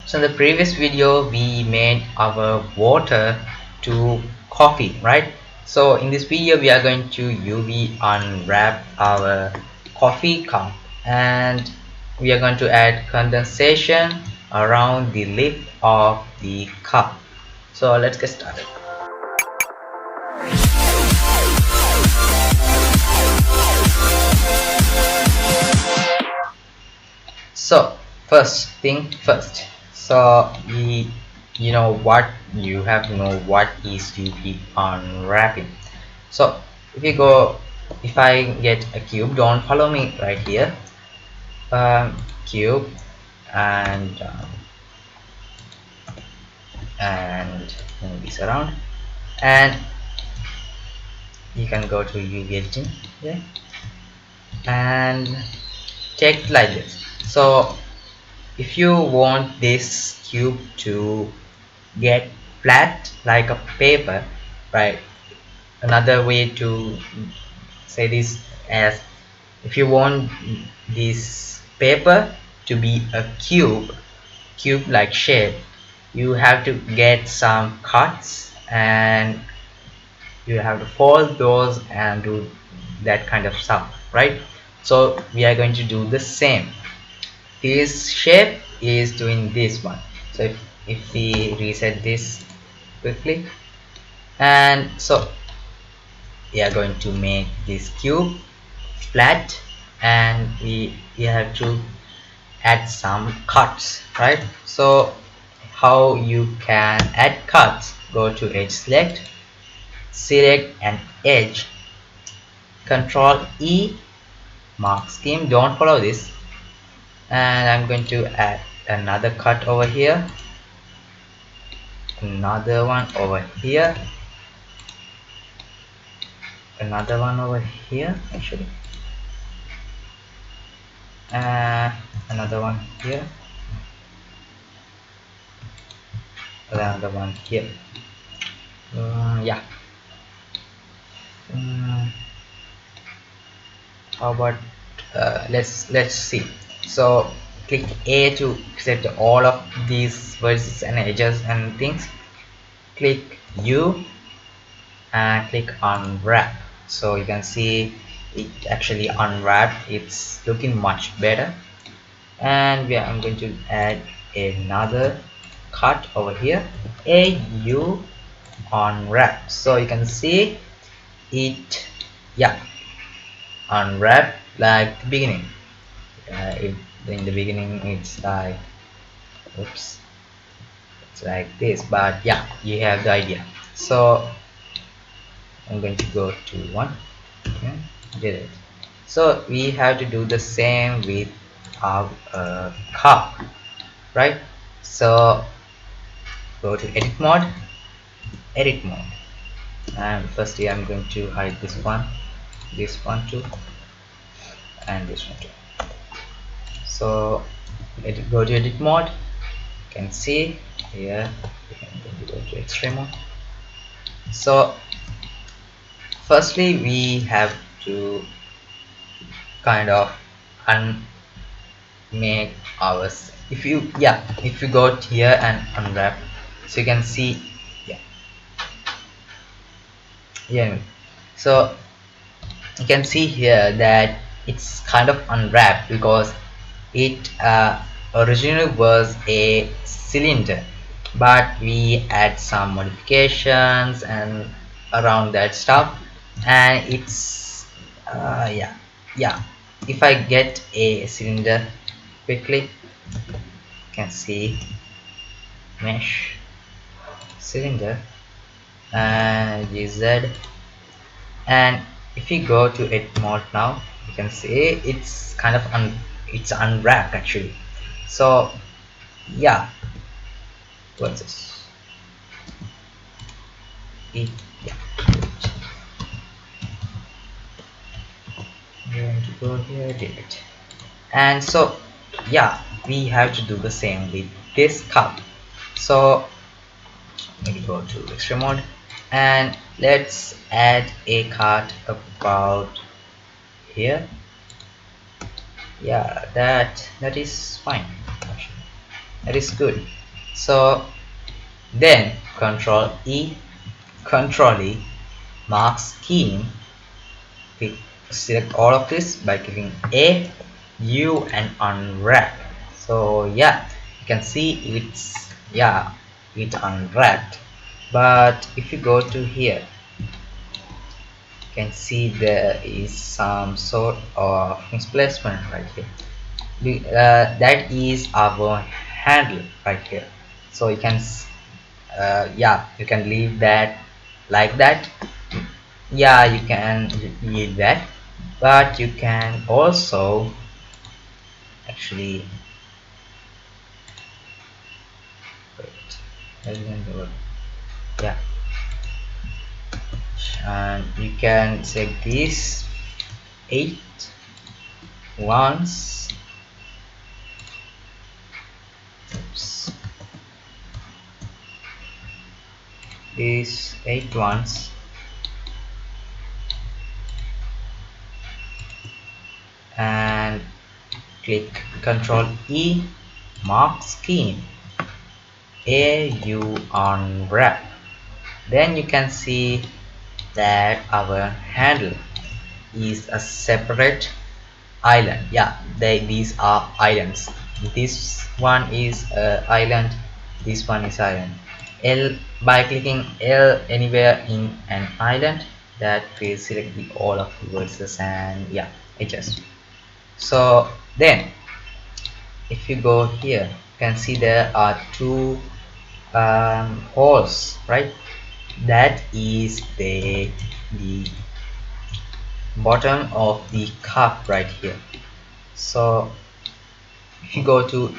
So in the previous video we made our water to coffee, right? So in this video we are going to UV unwrap our coffee cup, and we are going to add condensation around the lid of the cup. So let's get started. So first thing first, so you know what, you have to know what is UV unwrapping. So if I get a cube, don't follow me right here. Cube and move this around, and you can go to UV editing here and check it like this. So if you want this cube to get flat like a paper, right? Another way to say this as, if you want this paper to be a cube like shape, you have to get some cuts and you have to fold those and do that kind of stuff, right? So we are going to do the same. This shape is doing this one. So if we reset this quickly, and so we are going to make this cube flat, and we have to add some cuts, right? So how you can add cuts: go to edge select, select an edge, control E, mark scheme, don't follow this, and I'm going to add another cut over here, another one over here, another one over here actually, another one here, another one here. Yeah. How about let's see. So click A to set all of these vertices and edges and things. Click U and click unwrap. So you can see it actually unwrapped. It's looking much better. And I'm going to add another cut over here, AU unwrap. So you can see it, yeah, unwrap like the beginning. In the beginning it's like, oops, it's like this, but yeah, you have the idea. So I'm going to go to one. Okay, did it. So we have to do the same with our cup, right? So go to edit mode, and firstly I'm going to hide this one too, and this one too. So go to edit mode, you can see here, you can go to extreme mode. So firstly we have to kind of make ours. If you go here and unwrap, so you can see, yeah, so you can see here that it's kind of unwrapped because it originally was a cylinder, but we add some modifications and around that stuff, and it's yeah. If I get a cylinder quickly, you can see mesh cylinder and GZ, and if you go to edit mode now, you can see it's kind of it's unwrapped actually. So yeah, what's this? Yeah, I'm going to go here, delete. And so yeah, we have to do the same with this cup. So maybe go to extreme mode, and let's add a cut about here. Yeah, that is fine actually. That is good. So then Control E, mark scheme. Click, select all of this by clicking A, U, and unwrap. So yeah, you can see it's unwrapped. But if you go to here, you can see there is some sort of misplacement right here. That is our handle right here. So you can yeah, you can leave that like that. Yeah, you can leave that, but you can also actually wait, I didn't do it. Yeah, and you can select these 8 ones. Oops, these 8 ones, and click Control E, mark scheme, AU unwrap. Then you can see that our handle is a separate island. Yeah, these are islands. This one is island, this one is island. L, by clicking L anywhere in an island, that will select all of the verses and yeah, adjust. So then if you go here, you can see there are two holes, right? That is the bottom of the cup right here. So if you go to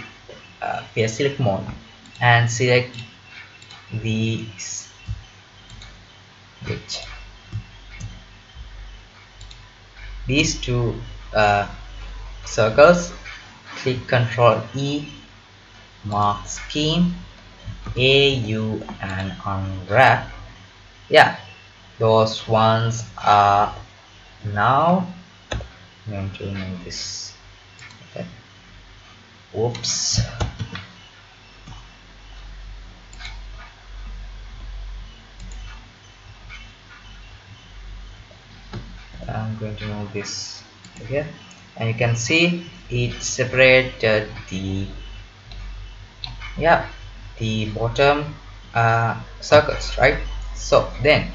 face select mode and select these which these two circles, click Control E, mark scheme, AU, and unwrap. Yeah, those ones are now. I'm going to remove this. Okay. Whoops. I'm going to move this here, and you can see it separated the bottom circles, right? So then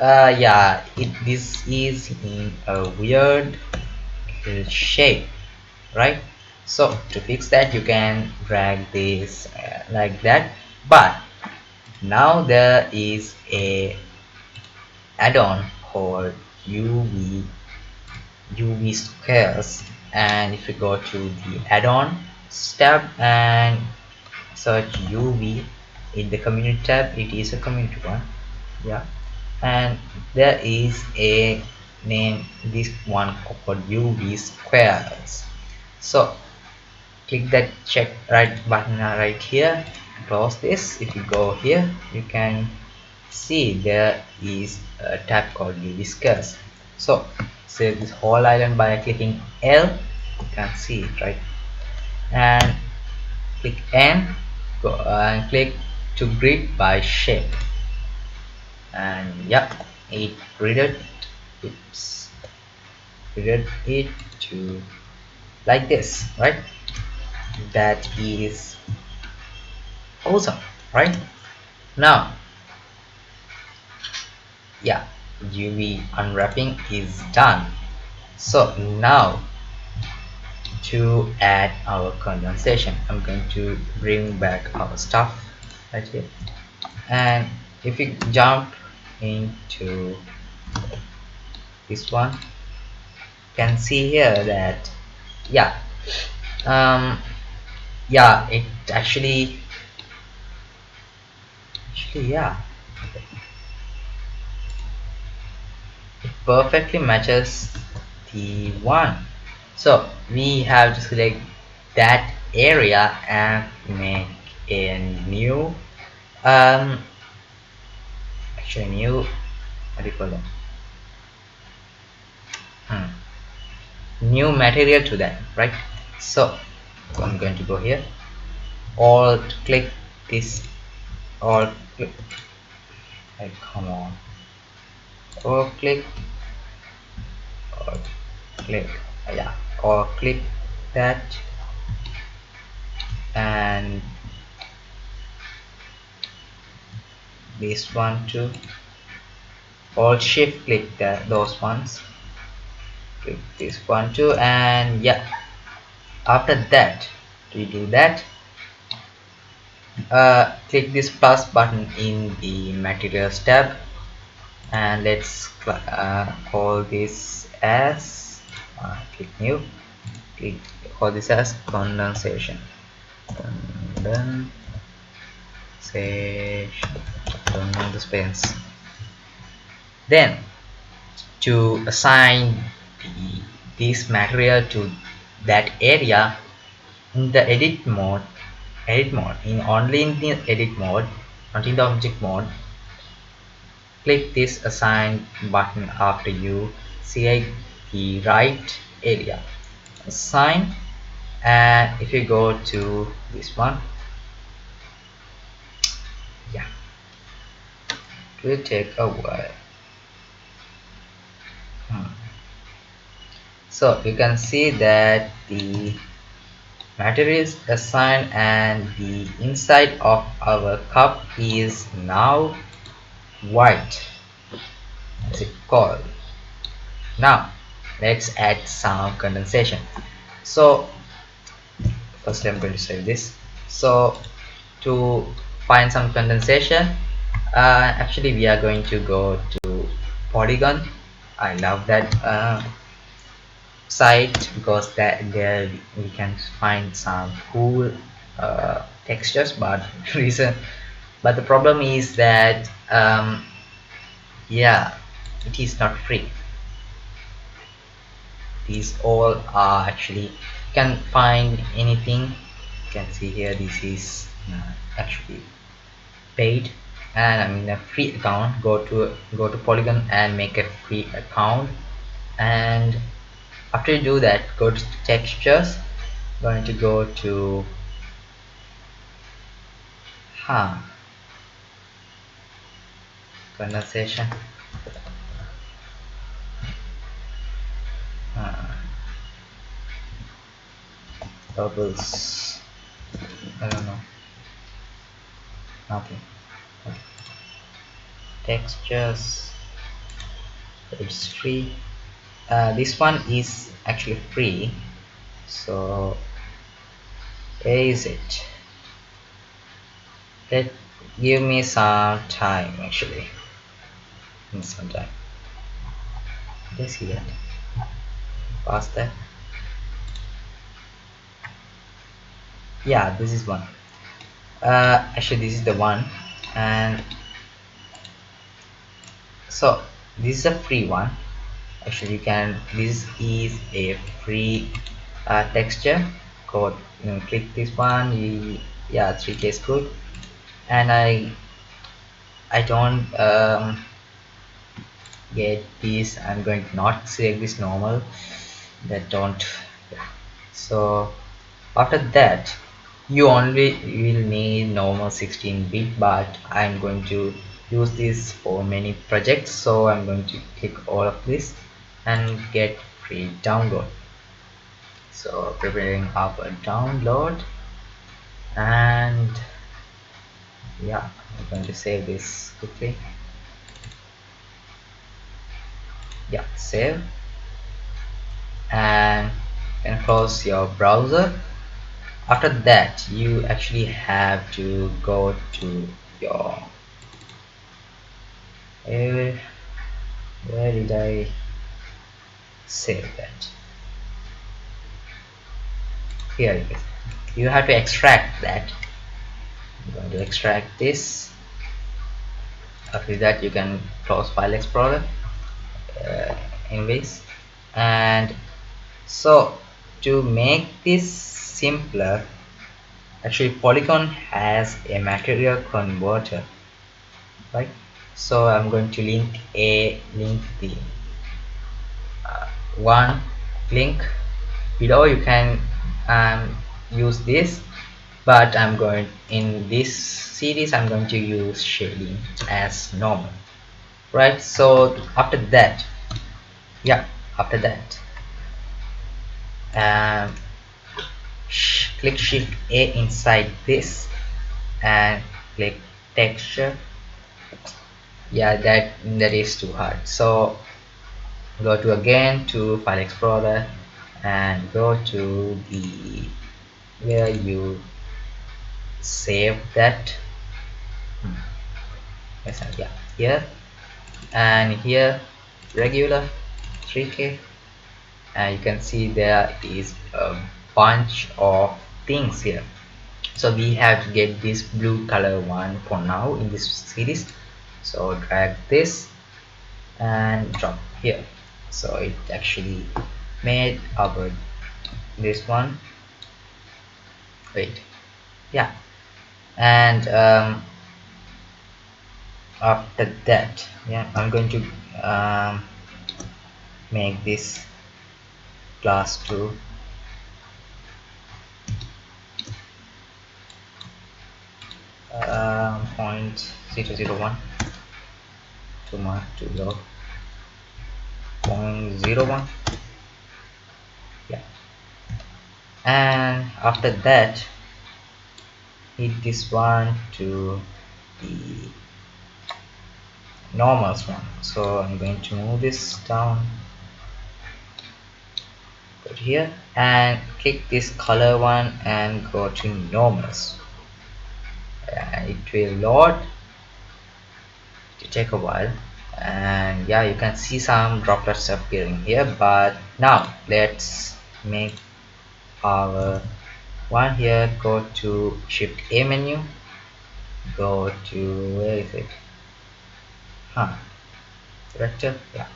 yeah, this is in a weird shape, right? So to fix that, you can drag this like that, but now there is a add-on called UV squares, and if you go to the add-on tab and search UV in the community tab, it is a community one. Yeah, and there is a name, this one called UV squares. So click that check right button right here, close this. If you go here, you can see there is a tab called UV squares. So save this whole island by clicking L. You can see it, right? And click N, go and click to grid by shape, and yeah, it gridded oops gridded it to like this, right? That is awesome, right? Now yeah, UV unwrapping is done. So now to add our condensation, I'm going to bring back our stuff right here, and if you jump into this one, you can see here that yeah, um yeah, it actually yeah, it perfectly matches the one. So we have to select that area and make a new um actually new, what do you call it, hmm, new material to that, right? So I'm going to go here alt click this, alt click, hey, come on, alt click, alt click, yeah, alt click that, and this one too, alt shift click that, those ones, click this one too, and yeah, after that we do that, click this plus button in the materials tab, and let's call this as click new, click, call this as condensation, condensation, don't know the spells. Then to assign this material to that area, in the edit mode, in only in the edit mode, not in the object mode, click this assign button after you select the right area, assign, and if you go to this one, yeah, it will take a while. So you can see that the material is assigned and the inside of our cup is now white, as it called. Now let's add some condensation. So first I'm going to save this. So to find some condensation, actually we are going to go to Polygon. I love that site because that there we can find some cool textures, but but the problem is that yeah, it is not free. These all are actually, you can find anything. You can see here this is actually paid, and I'm in a free account. Go to Polygon and make a free account, and after you do that, go to textures, going to go to condensation, bubbles, I don't know, nothing, okay. Textures, it's free. This one is actually free, so where is it? Let give me some time, actually. Some time. Let's see that. Past that. Yeah, this is one. Actually this is the one, and so this is a free one. Actually you can, this is a free texture code. Click this one, yeah, 3K is good, and I don't get this. I'm going to not select this normal, that don't, yeah. So after that you only will need normal 16-bit, but I'm going to use this for many projects, so I'm going to click all of this and get free download. So preparing up a download, and yeah, I'm going to save this quickly. Yeah, save, and close your browser. After that you actually have to go to your where did I save that? Here it is. You have to extract that. I'm going to extract this. After that you can close File Explorer, anyways. And so to make this simpler, actually Polygon has a material converter, right? So I'm going to link the one link below. You can use this, but I'm going in this series I'm going to use shading as normal, right? So after that, yeah, after that, um, click shift A inside this and click texture. Yeah, that is too hard, so go to again to file explorer and go to the where you save that. Yes, yeah, here, and here regular 3K, and you can see there is a bunch of things here. So we have to get this blue color one for now in this series, so drag this and drop here. So it actually made our this one. Wait, yeah, and after that, yeah, I'm going to make this class to 0.001 to mark to low 0.01. Yeah, and after that hit this one to the normals one. So I'm going to move this down, go to here and click this color one and go to normals. It will load to take a while, and yeah, you can see some droplets appearing here. But now let's make our one here. Go to shift A menu, go to where is it, vector, yeah,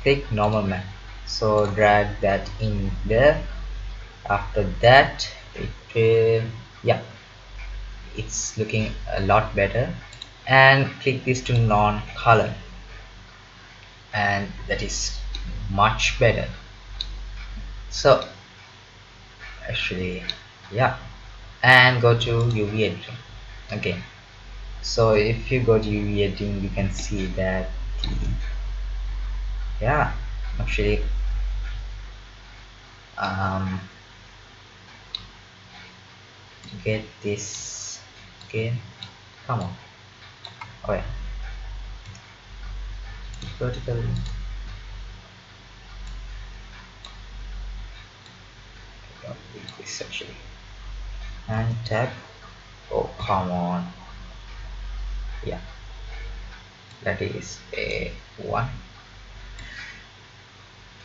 click normal map, so drag that in there. After that it will, yeah, it's looking a lot better, and click this to non-color, and that is much better. So actually, yeah, and go to UV editing again. So if you go to UV editing, you can see that yeah, actually um, get this again, come on, oh yeah, vertical, this actually, and tab, oh come on, yeah, that is a one.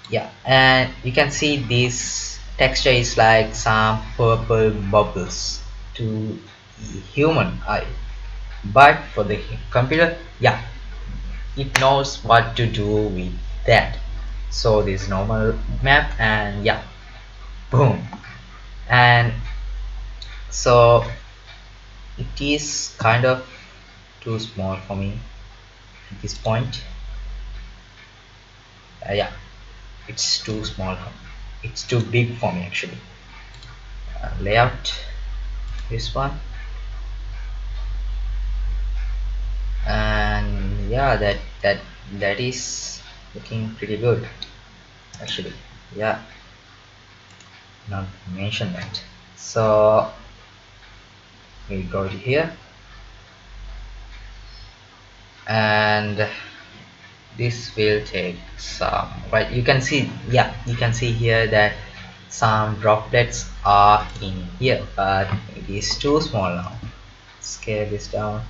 Yeah, and you can see this texture is like some purple bubbles to the human eye, but for the computer, yeah, it knows what to do with that. So this normal map, and yeah, boom, and so it is kind of too small for me at this point. Yeah, it's too small, it's too big for me actually. Layout, this one, and yeah, that is looking pretty good actually. Yeah, not mention that. So we go to here, and this will take some, right, you can see, yeah, you can see here that some droplets are in here, but it is too small now. Scale this down,